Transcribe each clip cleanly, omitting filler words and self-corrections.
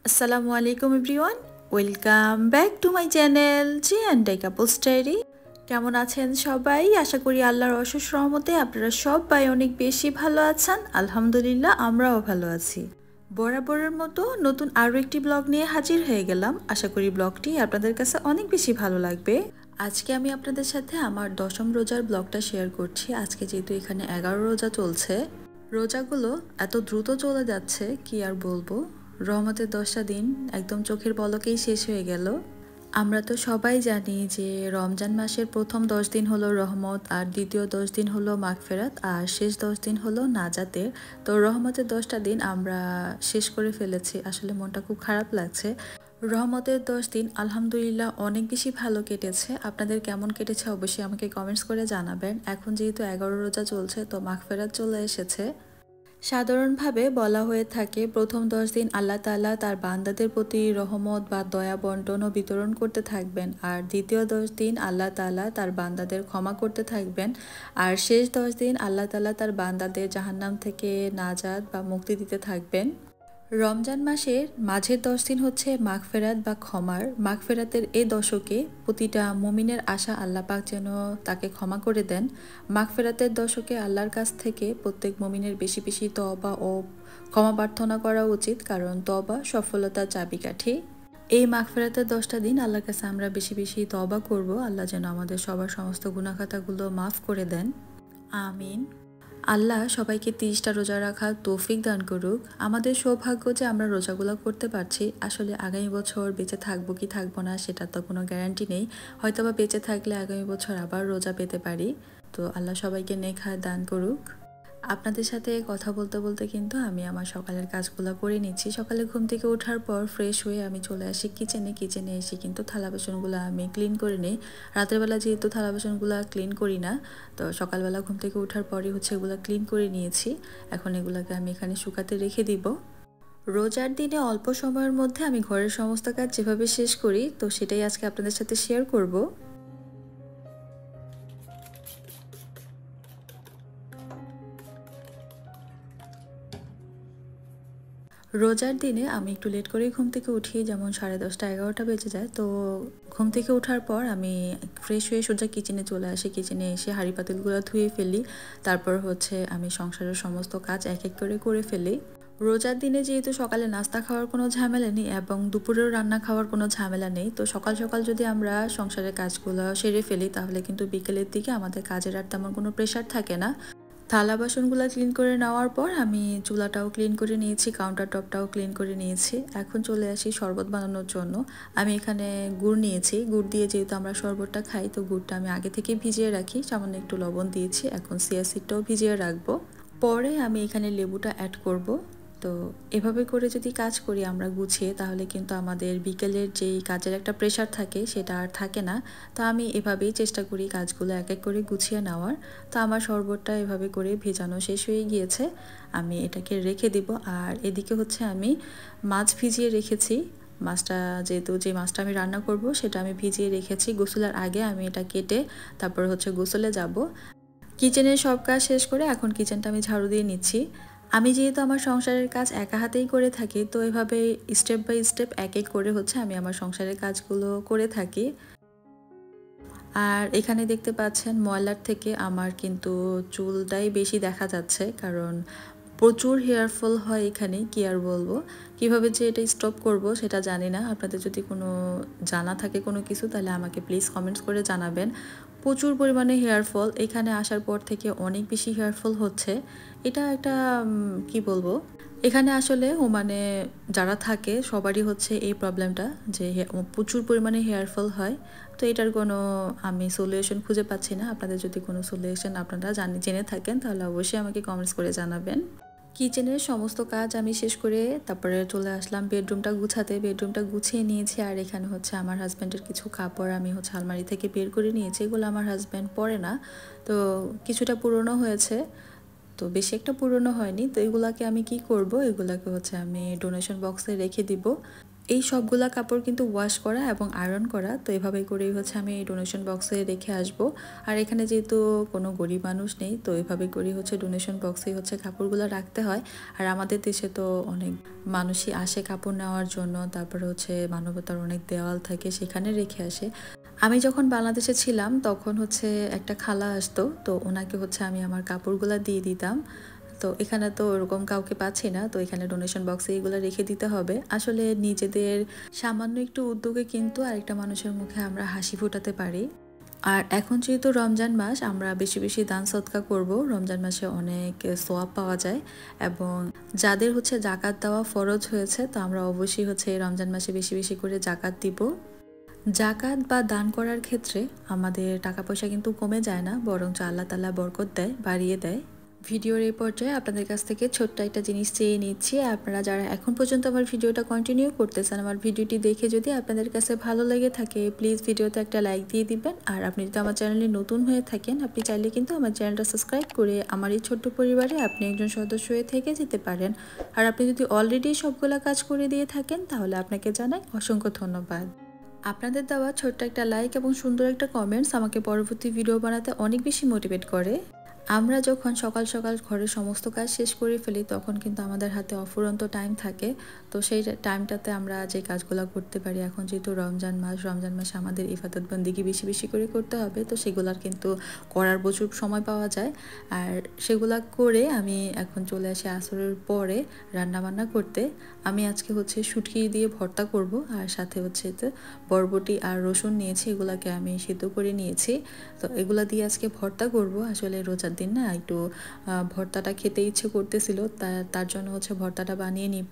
আসসালামু আলাইকুম everyone, welcome back to my channel G and couples diary. কেমন আছেন সবাই? আশা করি আল্লাহর অশেষ রহমতে আপনারা সবাই অনেক বেশি ভালো আছেন। আলহামদুলিল্লাহ, আমরাও ভালো আছি। বরাবরের মতো নতুন আরও একটি ব্লগ নিয়ে হাজির হয়ে গেলাম। আশা করি ব্লগটি আপনাদের কাছে অনেক বেশি ভালো লাগবে। আজকে আমি আপনাদের সাথে আমার দশম রোজার ব্লগটা শেয়ার করছি। আজকে যেহেতু এখানে 11 রোজা চলছে, রোজাগুলো এত দ্রুত চলে যাচ্ছে কি আর বলবো। রহমতের 10টা দিন একদম চোখের পলকেই শেষ হয়ে গেল। আমরা তো সবাই জানি যে রমজান মাসের প্রথম 10 দিন হলো রহমত, আর দ্বিতীয় 10 দিন হলো মাগফেরাত, আর শেষ 10 দিন হলো নাজাতের। তো রহমতের 10টা দিন আমরা শেষ করে ফেলেছি। আসলে মনটা খুব খারাপ লাগছে। রহমতের 10 দিন আলহামদুলিল্লাহ অনেক বেশি ভালো কেটেছে। আপনাদের কেমন কেটেছে অবশ্যই আমাকে কমেন্টস করে জানাবেন। এখন যেহেতু 11 রোজা চলছে, তো মাগফেরাত চলে এসেছে। সাধারণভাবে বলা হয়ে থাকে প্রথম 10 দিন আল্লাহ তাআলা তার বান্দাদের প্রতি রহমত বা দয়া বন্টন ও বিতরণ করতে থাকবেন, আর দ্বিতীয় 10 দিন আল্লাহ তাআলা তার বান্দাদের ক্ষমা করতে থাকবেন, আর শেষ 10 দিন আল্লাহ তাআলা তার বান্দাদের জাহান্নাম থেকে নাজাত বা মুক্তি দিতে থাকবেন। রমজান মাসের মাঝের 10 দিন হচ্ছে মাগফেরাত বা ক্ষমার। মাগফেরাতের এই দশকে প্রতিটা মুমিনের আশা আল্লাহ পাক যেন তাকে ক্ষমা করে দেন। মাগফেরাতের দশকে আল্লাহর কাছ থেকে প্রত্যেক মুমিনের বেশি বেশি তওবা ও ক্ষমা প্রার্থনা করা উচিত, কারণ তওবা সফলতার চাবিকাঠি। এই মাগফিরাতের 10টা দিন আল্লাহর কাছে আমরা বেশি বেশি তওবা করব। আল্লাহ যেন আমাদের সবার সমস্ত গুনাহখাতাগুলো মাফ করে দেন, আমিন। আল্লাহ সবাইকে 30টা রোজা রাখার তৌফিক দান করুক। আমাদের সৌভাগ্য যে আমরা রোজাগুলো করতে পারছি। আসলে আগামী বছর বেঁচে থাকবো কি থাকবো না সেটা তো কোনো গ্যারান্টি নেই। হয়তোবা বেঁচে থাকলে আগামী বছর আবার রোজা পেতে পারি। তো আল্লাহ সবাইকে নেক হায়াত দান করুক। আপনাদের সাথে কথা বলতে বলতে কিন্তু আমি আমার সকালের কাজগুলো করে নিচ্ছি। সকালে ঘুম থেকে ওঠার পর ফ্রেশ হয়ে আমি চলে আসি কিচেনে এসে কিন্তু থালা বাসনগুলো আমি ক্লিন করে নিই। রাতের বেলা যেহেতু থালা বাসনগুলো ক্লিন করি না, তো সকালবেলা ঘুম থেকে ওঠার পরই হচ্ছে এগুলো ক্লিন করে নিয়েছি। এখন এগুলোকে আমি এখানে শুকাতে রেখে দিব। রোজার দিনে অল্প সময়ের মধ্যে আমি ঘরের সমস্ত কাজ যেভাবে শেষ করি, তো সেটাই আজকে আপনাদের সাথে শেয়ার করব। রোজার দিনে আমি একটু লেট করেই ঘুম থেকে উঠি, যেমন 10:30 11টা বেজে যায়। তো ঘুম থেকে ওঠার পর আমি ফ্রেশ হয়ে সোজা কিচেনে চলে আসি। কিচেনে এসে হাঁড়ি পাতিলগুলো ধুয়ে ফেলি। তারপর হচ্ছে আমি সংসারের সমস্ত কাজ এক এক করে করে ফেলি। রোজার দিনে যেহেতু সকালে নাস্তা খাওয়ার কোনো ঝামেলা নেই এবং দুপুরেও রান্না খাওয়ার কোনো ঝামেলা নেই, তো সকাল সকাল যদি আমরা সংসারের কাজগুলো সেরে ফেলি তাহলে কিন্তু বিকেলের দিকে আমাদের কাজের আর তেমন কোনো প্রেশার থাকে না। থালা বাসনগুলো ক্লিন করে নেওয়ার পর আমি চুলাটাও ক্লিন করে নিয়েছি, কাউন্টার টপটাও ক্লিন করে নিয়েছি। এখন চলে আসি শরবত বানানোর জন্য। আমি এখানে গুড় নিয়েছি। গুড় দিয়ে যেহেতু আমরা শরবতটা খাই, তো গুড়টা আমি আগে থেকে ভিজিয়ে রাখি, সামান্য একটু লবণ দিয়েছি। এখন চিয়া সিডটাও ভিজিয়ে রাখবো। পরে আমি এখানে লেবুটা অ্যাড করব। তো এভাবে করে যদি কাজ করি আমরা গুছিয়ে, তাহলে কিন্তু আমাদের বিকেলের যেই কাজের একটা প্রেশার থাকে সেটা আর থাকে না। তো আমি এভাবেই চেষ্টা করি কাজগুলো এক এক করে গুছিয়ে নেওয়ার। তো আমার শরবতটা এভাবে করে ভেজানো শেষ হয়ে গিয়েছে। আমি এটাকে রেখে দিব। আর এদিকে হচ্ছে আমি মাছ ভিজিয়ে রেখেছি। মাছটা যেহেতু যে মাছটা আমি রান্না করব সেটা আমি ভিজিয়ে রেখেছি। গোসলের আগে আমি এটা কেটে তারপর হচ্ছে গোসলে যাব। কিচেনের সব কাজ শেষ করে এখন কিচেনটা আমি ঝাড়ু দিয়ে নিচ্ছি। আমি যেহেতু আমার সংসারের কাজ একা হাতেই করে থাকি, তো এভাবে স্টেপ বাই স্টেপ এক এক করে হচ্ছে আমি আমার সংসারের কাজগুলো করে থাকি। আর এখানে দেখতে পাচ্ছেন ময়লার থেকে আমার কিন্তু চুলটাই বেশি দেখা যাচ্ছে, কারণ প্রচুর হেয়ার ফল হয় এখানে। কি আর বলবো, কিভাবে যে এটা স্টপ করব সেটা জানি না। আপনাদের যদি কোনো জানা থাকে কোনো কিছু, তাহলে আমাকে প্লিজ কমেন্টস করে জানাবেন। প্রচুর পরিমাণে হেয়ার ফল, এখানে আসার পর থেকে অনেক বেশি হেয়ার ফল হচ্ছে। এটা একটা কি বলবো, এখানে আসলে ওমানে যারা থাকে সবারই হচ্ছে এই প্রবলেমটা, যে প্রচুর পরিমাণে হেয়ার ফল হয়। তো এটার কোনো আমি সলিউশন খুঁজে পাচ্ছি না। আপনাদের যদি কোনো সলিউশন আপনারা জেনে থাকেন তাহলে অবশ্যই আমাকে কমেন্টস করে জানাবেন। কিচেনের সমস্ত কাজ আমি শেষ করে তারপরে চলে আসলাম বেডরুমটা গুছাতে। বেডরুমটা গুছিয়ে নিয়েছি। আর এখানে হচ্ছে আমার হাজব্যান্ডের কিছু কাপড় আমি হচ্ছে আলমারি থেকে বের করে নিয়েছি। এগুলো আমার হাজব্যান্ড পরে না, তো কিছুটা পুরনো হয়েছে, তো বেশি একটা পুরনো হয়নি। তো এগুলাকে আমি কি করব, এগুলাকে হচ্ছে আমি ডোনেশন বক্সে রেখে দিব। এই সবগুলা কাপড় কিন্তু ওয়াশ করা এবং আয়রন করা। তো এভাবেই করেই হচ্ছে আমি ডোনেশন বক্সে রেখে আসব। আর এখানে যেহেতু কোনো গরিব মানুষ নেই, তো এভাবে করেই হচ্ছে ডোনেশন বক্সেই হচ্ছে কাপড়গুলো রাখতে হয়। আর আমাদের দেশে তো অনেক মানুষই আসে কাপড় নেওয়ার জন্য, তারপরে হচ্ছে মানবতার অনেক দেওয়াল থাকে, সেখানে রেখে আসে। আমি যখন বাংলাদেশে ছিলাম তখন হচ্ছে একটা খালা আসতো, তো ওনাকে হচ্ছে আমি আমার কাপড়গুলো দিয়ে দিতাম। তো এখানে তো ওরকম কাউকে পাচ্ছি না, তো এখানে ডোনেশন বক্সে এগুলো রেখে দিতে হবে। আসলে নিজেদের সামান্য একটু উদ্যোগে কিন্তু আরেকটা মানুষের মুখে আমরা হাসি ফোটাতে পারি। আর এখন যেহেতু রমজান মাস, আমরা বেশি বেশি দান সদকা করব। রমজান মাসে অনেক সোয়াব পাওয়া যায়, এবং যাদের হচ্ছে জাকাত দেওয়া ফরজ হয়েছে, তো আমরা অবশ্যই হচ্ছে এই রমজান মাসে বেশি বেশি করে জাকাত দিব। জাকাত বা দান করার ক্ষেত্রে আমাদের টাকা পয়সা কিন্তু কমে যায় না, বরঞ্চ আল্লাহ তাআলা বরকত দেয়, বাড়িয়ে দেয়। ভিডিওর এই পর্যায়ে আপনাদের কাছ থেকে ছোট্ট একটা জিনিস চেয়ে নিচ্ছি। আপনারা যারা এখন পর্যন্ত আমার ভিডিওটা কন্টিনিউ করতেছেন, আমার ভিডিওটি দেখে যদি আপনাদের কাছে ভালো লেগে থাকে, প্লিজ ভিডিওতে একটা লাইক দিয়ে দিবেন। আর আপনি যদি আমার চ্যানেলে নতুন হয়ে থাকেন, আপনি চাইলে কিন্তু আমার চ্যানেলটা সাবস্ক্রাইব করে আমার এই ছোট্ট পরিবারে আপনি একজন সদস্য হয়ে থেকে যেতে পারেন। আর আপনি যদি অলরেডি সবগুলা কাজ করে দিয়ে থাকেন, তাহলে আপনাকে জানাই অসংখ্য ধন্যবাদ। আপনাদের দেওয়া ছোট্ট একটা লাইক এবং সুন্দর একটা কমেন্টস আমাকে পরবর্তী ভিডিও বানাতে অনেক বেশি মোটিভেট করে। আমরা যখন সকাল সকাল ঘরের সমস্ত কাজ শেষ করে ফেলি, তখন কিন্তু আমাদের হাতে অফুরন্ত টাইম থাকে। তো সেই টাইমটাতে আমরা যে কাজগুলো করতে পারি, এখন যেহেতু রমজান মাস, রমজান মাসে আমাদের ইবাদত বন্দিগি বেশি বেশি করে করতে হবে, তো সেগুলার কিন্তু করার প্রচুর সময় পাওয়া যায়। আর সেগুলা করে আমি এখন চলে আসি আসরের পরে রান্নাবান্না করতে। আমি আজকে হচ্ছে শুটকি দিয়ে ভর্তা করব, আর সাথে হচ্ছে বরবটি আর রসুন নিয়েছি, এগুলাকে আমি সিদ্ধ করে নিয়েছি। তো এগুলা দিয়ে আজকে ভর্তা করব। আসলে রোজার দিন না, একটু ভর্তাটা খেতে ইচ্ছে করতেছিল, তার জন্য হচ্ছে ভর্তাটা বানিয়ে নিব।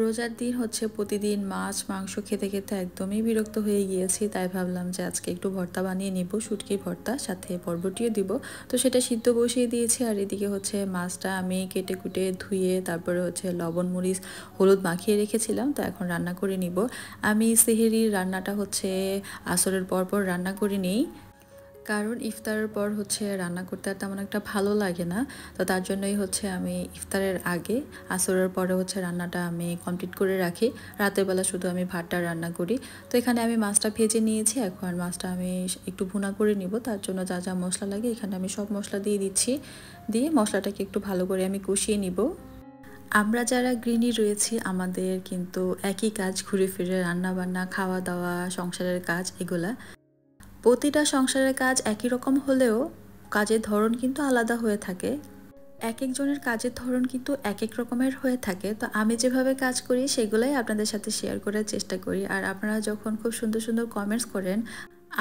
রোজার দিন হচ্ছে প্রতিদিন মাছ মাংস খেতে খেতে একদমই বিরক্ত হয়ে গিয়েছি, তাই ভাবলাম যে আজকে একটু ভর্তা বানিয়ে নিব, শুটকি ভর্তা, সাথে বরবটিও দিব। তো সেটা সিদ্ধ বসিয়ে দিয়েছি। আর এদিকে হচ্ছে মাছটা আমি কেটে কুটে ধুয়ে তারপরে হচ্ছে লবণ মরিচ হলুদ মাখিয়ে রেখেছিলাম, তো এখন রান্না করে নিব। আমি সেহরির রান্নাটা হচ্ছে আসরের পর পর রান্না করে নিই, কারণ ইফতারের পর হচ্ছে রান্না করতে আর তেমন একটা ভালো লাগে না। তো তার জন্যই হচ্ছে আমি ইফতারের আগে আসরের পরে হচ্ছে রান্নাটা আমি কমপ্লিট করে রাখি। রাতের বেলা শুধু আমি ভাতটা রান্না করি। তো এখানে আমি মাছটা ভেজে নিয়েছি, এখন মাছটা আমি একটু ভুনা করে নিব। তার জন্য যা যা মশলা লাগে এখানে আমি সব মশলা দিয়ে দিচ্ছি, দিয়ে মশলাটাকে একটু ভালো করে আমি কষিয়ে নিব। আমরা যারা গৃহিণী রয়েছি, আমাদের কিন্তু একই কাজ ঘুরে ফিরে, রান্না বান্না, খাওয়া দাওয়া, সংসারের কাজ, এগুলা প্রতিটা সংসারের কাজ একই রকম হলেও কাজের ধরন কিন্তু আলাদা হয়ে থাকে। এক একজনের কাজের ধরন কিন্তু এক এক রকমের হয়ে থাকে। তো আমি যেভাবে কাজ করি সেগুলাই আপনাদের সাথে শেয়ার করার চেষ্টা করি। আর আপনারা যখন খুব সুন্দর সুন্দর কমেন্টস করেন,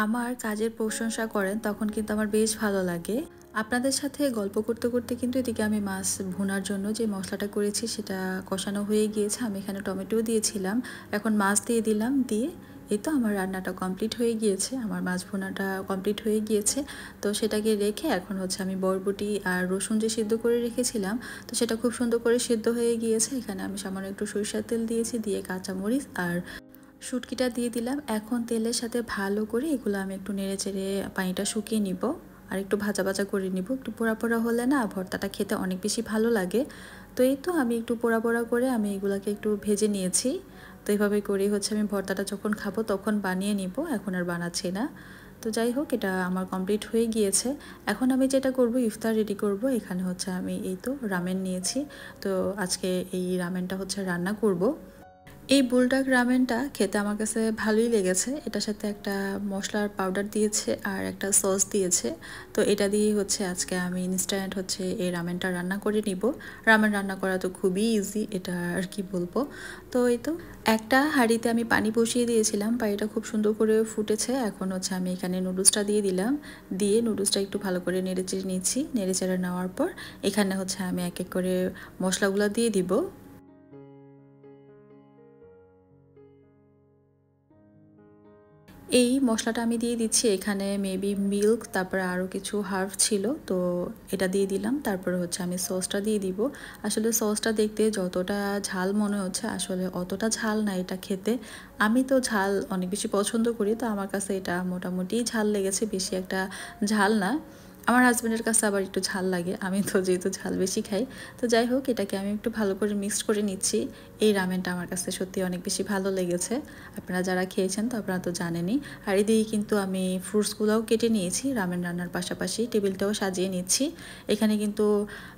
আমার কাজের প্রশংসা করেন, তখন কিন্তু আমার বেশ ভালো লাগে। আপনাদের সাথে গল্প করতে করতে কিন্তু এদিকে আমি মাছ ভুনার জন্য যে মশলাটা করেছি সেটা কষানো হয়ে গিয়েছে। আমি এখানে টমেটো দিয়েছিলাম, এখন মাছ দিয়ে দিলাম, দিয়ে এই তো আমার রান্নাটা কমপ্লিট হয়ে গিয়েছে, আমার মাছ ভুনাটা কমপ্লিট হয়ে গিয়েছে। তো সেটাকে রেখে এখন হচ্ছে আমি বরবটি আর রসুন যে সিদ্ধ করে রেখেছিলাম, তো সেটা খুব সুন্দর করে সিদ্ধ হয়ে গিয়েছে। এখানে আমি সামান্য একটু সরিষার তেল দিয়েছি, দিয়ে কাঁচামরিচ আর শুটকিটা দিয়ে দিলাম। এখন তেলের সাথে ভালো করে এগুলো আমি একটু নেড়ে চেড়ে পানিটা শুকিয়ে নিব, আর একটু ভাজা ভাজা করে নিব। একটু পোড়া পোড়া হলে না ভর্তাটা খেতে অনেক বেশি ভালো লাগে। তো এই তো আমি একটু পোড়া পোড়া করে আমি এগুলাকে একটু ভেজে নিয়েছি। তো এইভাবে করে হচ্ছে আমি ভর্তাটা যখন খাবো তখন বানিয়ে নিব, এখন আর বানাচ্ছি না। তো যাই হোক, এটা আমার কমপ্লিট হয়ে গিয়েছে। এখন আমি যেটা করব, ইফতার রেডি করব। এখানে হচ্ছে আমি এই তো রামেন নিয়েছি, তো আজকে এই রামেনটা হচ্ছে রান্না করব। এই বুলডাক রামেনটা খেতে আমার কাছে ভালোই লেগেছে। এটার সাথে একটা মশলার পাউডার দিয়েছে আর একটা সস দিয়েছে। তো এটা দিয়েই হচ্ছে আজকে আমি ইনস্ট্যান্ট হচ্ছে এই রামেনটা রান্না করে নিব। রামেন রান্না করা তো খুবই ইজি, এটা আর কি বলবো। তো এই তো একটা হাঁড়িতে আমি পানি বসিয়ে দিয়েছিলাম, পানিটা খুব সুন্দর করে ফুটেছে। এখন হচ্ছে আমি এখানে নুডলসটা দিয়ে দিলাম, দিয়ে নুডলসটা একটু ভালো করে নেড়েচেড়ে নিচ্ছি। নেড়েচেড়ে নেওয়ার পর এখানে হচ্ছে আমি এক এক করে মশলাগুলো দিয়ে দিব। এই মশলাটা আমি দিয়ে দিচ্ছি। এখানে মেবি মিল্ক, তারপরে আরও কিছু হার্ব ছিল, তো এটা দিয়ে দিলাম। তারপরে হচ্ছে আমি সসটা দিয়ে দিব। আসলে সসটা দেখতে যতটা ঝাল মনে হচ্ছে, আসলে অতটা ঝাল না এটা খেতে। আমি তো ঝাল অনেক বেশি পছন্দ করি, তো আমার কাছে এটা মোটামুটি ঝাল লেগেছে, বেশি একটা ঝাল না। আমার হাজব্যান্ডের কাছে আবার একটু ঝাল লাগে, আমি তো যেহেতু ঝাল বেশি খাই। তো যাই হোক, এটাকে আমি একটু ভালো করে মিক্সড করে নিচ্ছি। এই রামেনটা আমার কাছে সত্যি অনেক বেশি ভালো লেগেছে। আপনারা যারা খেয়েছেন তো আপনারা তো জানেনই। আর এদিকে কিন্তু আমি ফ্রুটসগুলোও কেটে নিয়েছি, রামেন রান্নার পাশাপাশি টেবিলটাও সাজিয়ে নিচ্ছি। এখানে কিন্তু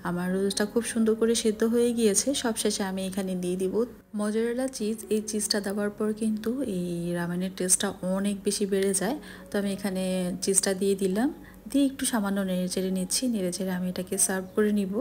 আমার নুডলসটা খুব সুন্দর করে সেদ্ধ হয়ে গিয়েছে। সবশেষে আমি এখানে দিয়ে দিব মজরেলা চিজ। এই চিজটা দেওয়ার পর কিন্তু এই রামেনের টেস্টটা অনেক বেশি বেড়ে যায়। তো আমি এখানে চিজটা দিয়ে দিলাম, দিয়ে একটু সামান্য নেড়েচেড়ে নিচ্ছি। নেড়েচেড়ে আমি এটাকে সার্ভ করে নিব।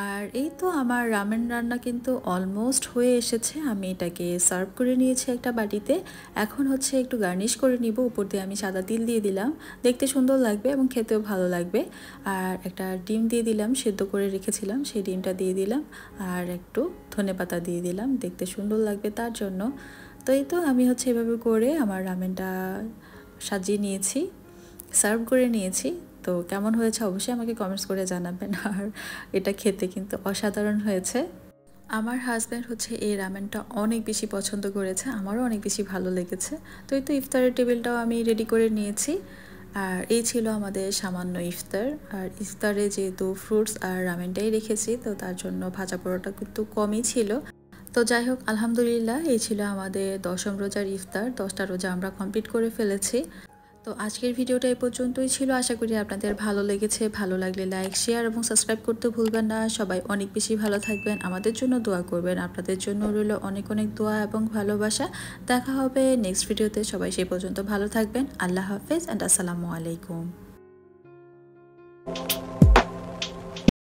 আর এই তো আমার রামেন রান্না কিন্তু অলমোস্ট হয়ে এসেছে। আমি এটাকে সার্ভ করে নিয়েছি একটা বাটিতে। এখন হচ্ছে একটু গার্নিশ করে নিব। উপর দিয়ে আমি সাদা তিল দিয়ে দিলাম, দেখতে সুন্দর লাগবে এবং খেতেও ভালো লাগবে। আর একটা ডিম দিয়ে দিলাম, সেদ্ধ করে রেখেছিলাম, সেই ডিমটা দিয়ে দিলাম। আর একটু ধনেপাতা দিয়ে দিলাম, দেখতে সুন্দর লাগবে তার জন্য। তো এই তো আমি হচ্ছে এভাবে করে আমার রামেনটা সাজিয়ে নিয়েছি, সার্ভ করে নিয়েছি। তো কেমন হয়েছে অবশ্যই আমাকে কমেন্টস করে জানাবেন। আর এটা খেতে কিন্তু অসাধারণ হয়েছে। আমার হাজব্যান্ড হচ্ছে এই রামেনটা অনেক বেশি পছন্দ করেছে, আমারও অনেক বেশি ভালো লেগেছে। তো এই তো ইফতারের টেবিলটাও আমি রেডি করে নিয়েছি। আর এই ছিল আমাদের সামান্য ইফতার। আর ইফতারে যেহেতু ফ্রুটস আর রামেনটাই রেখেছি, তো তার জন্য ভাজা পোড়াটা কিন্তু কমই ছিল। তো যাই হোক, আলহামদুলিল্লাহ, এই ছিল আমাদের 10ম রোজার ইফতার। 10টা রোজা আমরা কমপ্লিট করে ফেলেছি। তো আজকের ভিডিওটা এই পর্যন্তই ছিল। আশা করি আপনাদের ভালো লেগেছে। ভালো লাগলে লাইক, শেয়ার এবং সাবস্ক্রাইব করতে ভুলবেন না। সবাই অনেক বেশি ভালো থাকবেন, আমাদের জন্য দোয়া করবেন। আপনাদের জন্য রইল অনেক অনেক দোয়া এবং ভালোবাসা। দেখা হবে নেক্সট ভিডিওতে। সবাই সেই পর্যন্ত ভালো থাকবেন। আল্লাহ হাফেজ অ্যান্ড আসসালামু আলাইকুম।